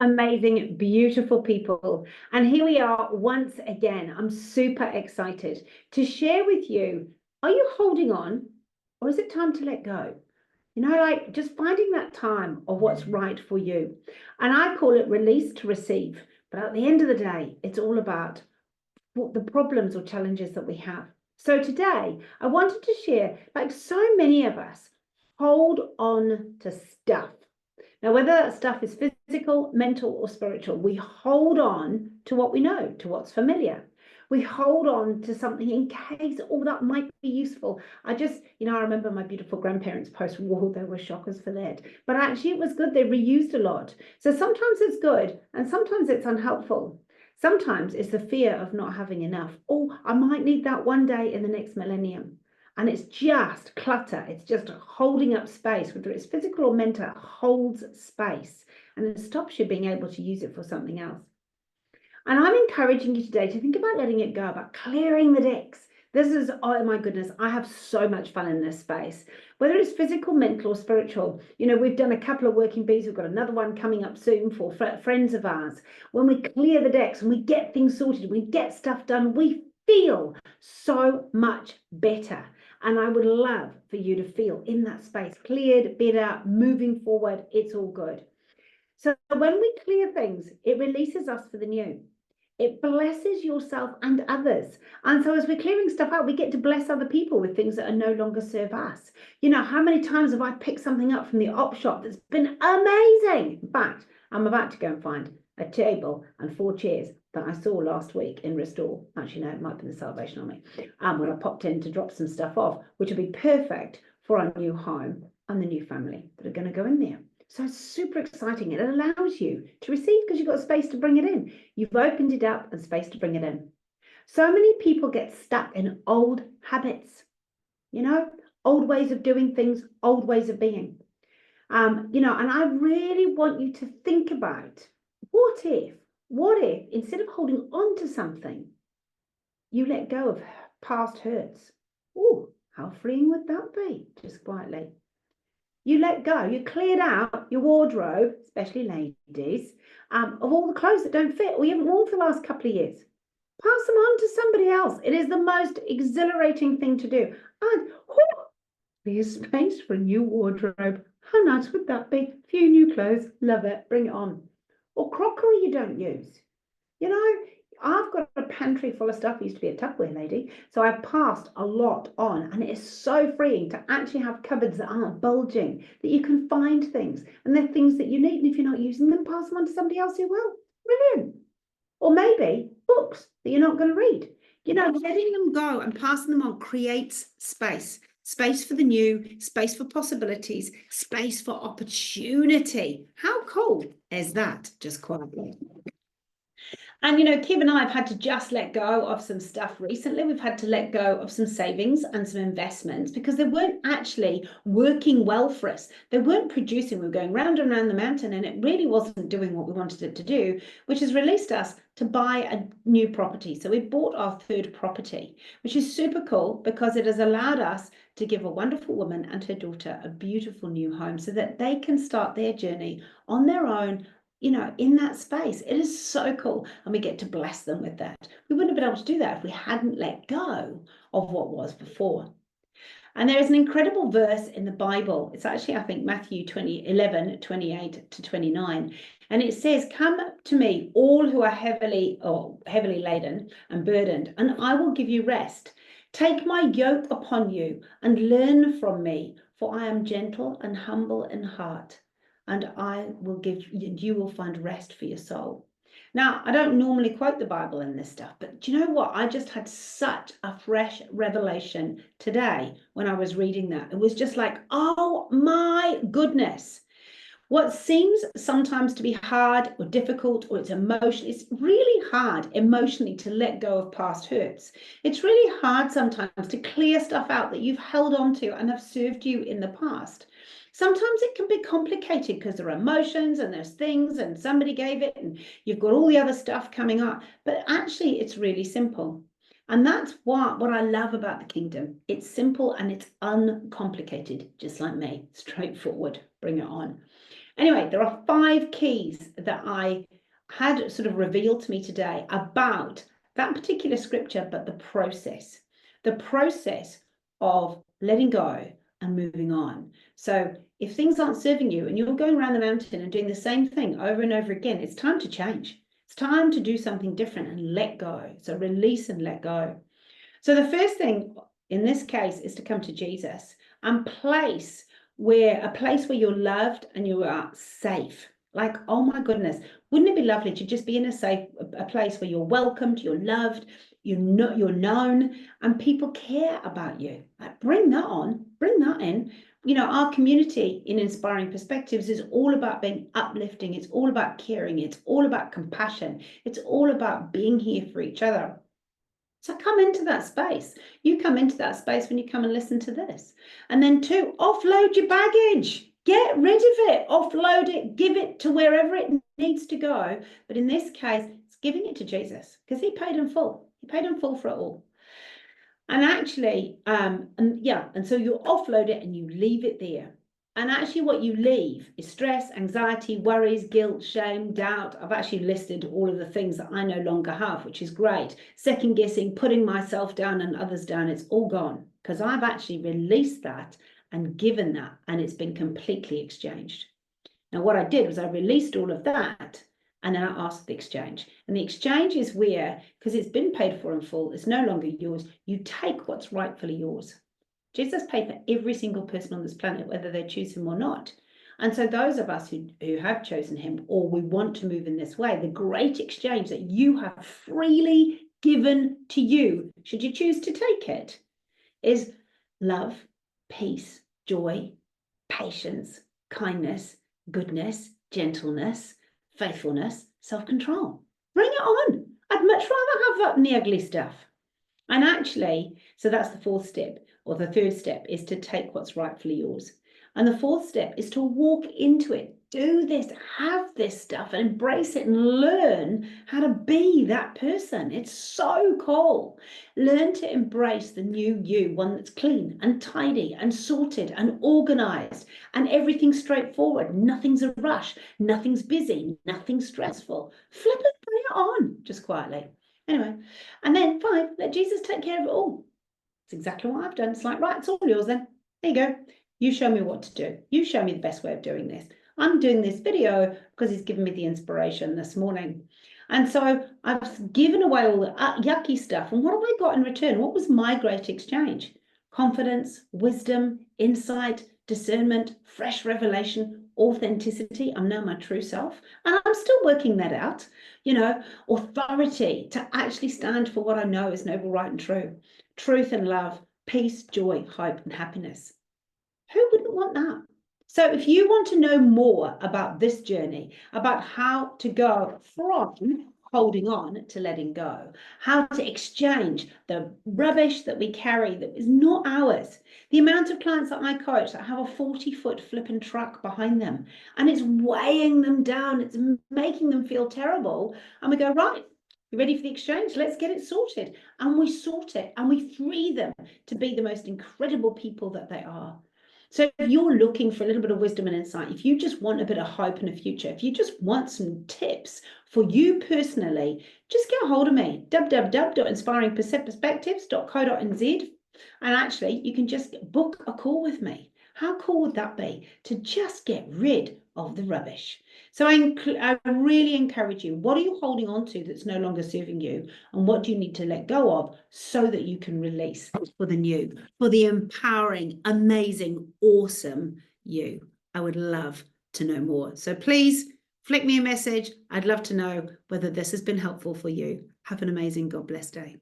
Amazing, beautiful people. And here we are once again. I'm super excited to share with you. Are you holding on or is it time to let go? Like just finding that time of what's right for you. And I call it release to receive. But at the end of the day, it's all about what the problems or challenges that we have. So today, I wanted to share, like so many of us, hold on to stuff. Now, whether that stuff is physical, mental, or spiritual, we hold on to what we know, to what's familiar. We hold on to something in case, oh, that might be useful. I remember my beautiful grandparents post-war, they were shockers for that. But actually, it was good. They reused a lot. So sometimes it's good and sometimes it's unhelpful. Sometimes it's the fear of not having enough. Oh, I might need that one day in the next millennium. And it's just clutter. It's just holding up space, whether it's physical or mental, it holds space and it stops you being able to use it for something else. And I'm encouraging you today to think about letting it go, about clearing the decks. This is, oh my goodness, I have so much fun in this space, whether it's physical, mental, or spiritual. We've done a couple of working bees. We've got another one coming up soon for friends of ours. When we clear the decks and we get things sorted, we get stuff done, we feel so much better. And I would love for you to feel in that space, cleared, better, moving forward. It's all good. So when we clear things, it releases us for the new. It blesses yourself and others. And so as we're clearing stuff out, we get to bless other people with things that are no longer serve us. How many times have I picked something up from the op shop that's been amazing? In fact, I'm about to go and find a table and 4 chairs that I saw last week in Restore. Actually, no, it might be the Salvation Army. When I popped in to drop some stuff off, which will be perfect for our new home and the new family that are going to go in there. So it's super exciting. It allows you to receive because you've got space to bring it in. You've opened it up and space to bring it in. So many people get stuck in old habits, old ways of doing things, old ways of being. And I really want you to think about what if instead of holding on to something, you let go of past hurts? Oh, how freeing would that be? Just quietly. You let go, you cleared out your wardrobe, especially ladies, of all the clothes that don't fit or you haven't worn for the last couple of years. Pass them on to somebody else. It is the most exhilarating thing to do. And there's space for a new wardrobe. How nice would that be? A few new clothes, love it, bring it on. Or crockery you don't use. I've got a pantry full of stuff. I used to be a Tupperware lady. So I've passed a lot on, and it is so freeing to actually have cupboards that aren't bulging, that you can find things, and they're things that you need. And if you're not using them, pass them on to somebody else who will. Brilliant. Or maybe books that you're not going to read. Letting them go and passing them on creates space. Space for the new, space for possibilities, space for opportunity. How cool is that? Just quietly. And Kim and I have had to just let go of some stuff recently. We've had to let go of some savings and some investments because they weren't actually working well for us. They weren't producing. We were going round and round the mountain and it really wasn't doing what we wanted it to do, which has released us to buy a new property. So we bought our third property, which is super cool because it has allowed us to give a wonderful woman and her daughter a beautiful new home so that they can start their journey on their own, in that space. It is so cool. And we get to bless them with that. We wouldn't have been able to do that if we hadn't let go of what was before. And there is an incredible verse in the Bible. It's actually, I think, Matthew 11, 28 to 29. And it says, "Come to me, all who are heavily laden and burdened, and I will give you rest. Take my yoke upon you and learn from me, for I am gentle and humble in heart, and you will find rest for your soul." Now, I don't normally quote the Bible in this stuff, but do you know what? I just had such a fresh revelation today when I was reading that. It was just like, oh my goodness. What seems sometimes to be hard or difficult or it's really hard emotionally to let go of past hurts. It's really hard sometimes to clear stuff out that you've held on to and have served you in the past. Sometimes it can be complicated because there are emotions and there's things and somebody gave it and you've got all the other stuff coming up. But actually, it's really simple. And that's what I love about the kingdom. It's simple and it's uncomplicated, just like me, straightforward, bring it on. Anyway, there are 5 keys that I had sort of revealed to me today about that particular scripture, but the process of letting go and moving on. So if things aren't serving you and you're going around the mountain and doing the same thing over and over again, it's time to change. It's time to do something different and let go. So release and let go. So the first thing in this case is to come to Jesus and a place where you're loved and you are safe. Like, oh my goodness, wouldn't it be lovely to just be in a place where you're welcomed, you're loved, you're known, and people care about you. Like, bring that on, bring that in. You know, our community in Inspiring Perspectives is all about being uplifting. It's all about caring. It's all about compassion. It's all about being here for each other. So come into that space. You come into that space when you come and listen to this. And then 2, offload your baggage. Get rid of it. Offload it. Give it to wherever it needs to go. But in this case, it's giving it to Jesus because he paid in full. He paid in full for it all. And actually, and so you offload it and you leave it there. And actually what you leave is stress, anxiety, worries, guilt, shame, doubt. I've actually listed all of the things that I no longer have, which is great. Second guessing, putting myself down and others down, it's all gone because I've actually released that and given that, and it's been completely exchanged. Now, what I did was I released all of that, and then I asked the exchange. And the exchange is where, because it's been paid for in full, it's no longer yours, you take what's rightfully yours. Jesus paid for every single person on this planet, whether they choose him or not. And so those of us who have chosen him, or we want to move in this way, the great exchange that you have freely given to you, should you choose to take it, is love, peace, joy, patience, kindness, goodness, gentleness, faithfulness, self-control. Bring it on. I'd much rather have that than the ugly stuff. And actually, so that's the 4th step, or the 3rd step is to take what's rightfully yours. And the 4th step is to walk into it. Do this, have this stuff and embrace it and learn how to be that person. It's so cool. Learn to embrace the new you, one that's clean and tidy and sorted and organized and everything's straightforward. Nothing's a rush, nothing's busy, nothing's stressful. Flip it, bring it on, just quietly. Anyway, and then 5, let Jesus take care of it all. It's exactly what I've done. It's like, right, it's all yours then. There you go. You show me what to do. You show me the best way of doing this. I'm doing this video because he's given me the inspiration this morning. And so I've given away all the yucky stuff. And what have I got in return? What was my great exchange? Confidence, wisdom, insight, discernment, fresh revelation, authenticity. I'm now my true self. And I'm still working that out. You know, authority to actually stand for what I know is noble, right, and true. Truth and love, peace, joy, hope, and happiness. Who wouldn't want that? So if you want to know more about this journey, about how to go from holding on to letting go, how to exchange the rubbish that we carry that is not ours. The amount of clients that I coach that have a 40-foot flipping truck behind them and it's weighing them down, it's making them feel terrible. And we go, right, you ready for the exchange? Let's get it sorted. And we sort it and we free them to be the most incredible people that they are. So if you're looking for a little bit of wisdom and insight, if you just want a bit of hope in the future, if you just want some tips for you personally, just get a hold of me, www.inspiringperspectives.co.nz. And actually, you can just book a call with me. How cool would that be to just get rid of the rubbish? So I really encourage you, what are you holding on to that's no longer serving you? And what do you need to let go of so that you can release for the new, for the empowering, amazing, awesome you? I would love to know more. So please flick me a message. I'd love to know whether this has been helpful for you. Have an amazing God bless day.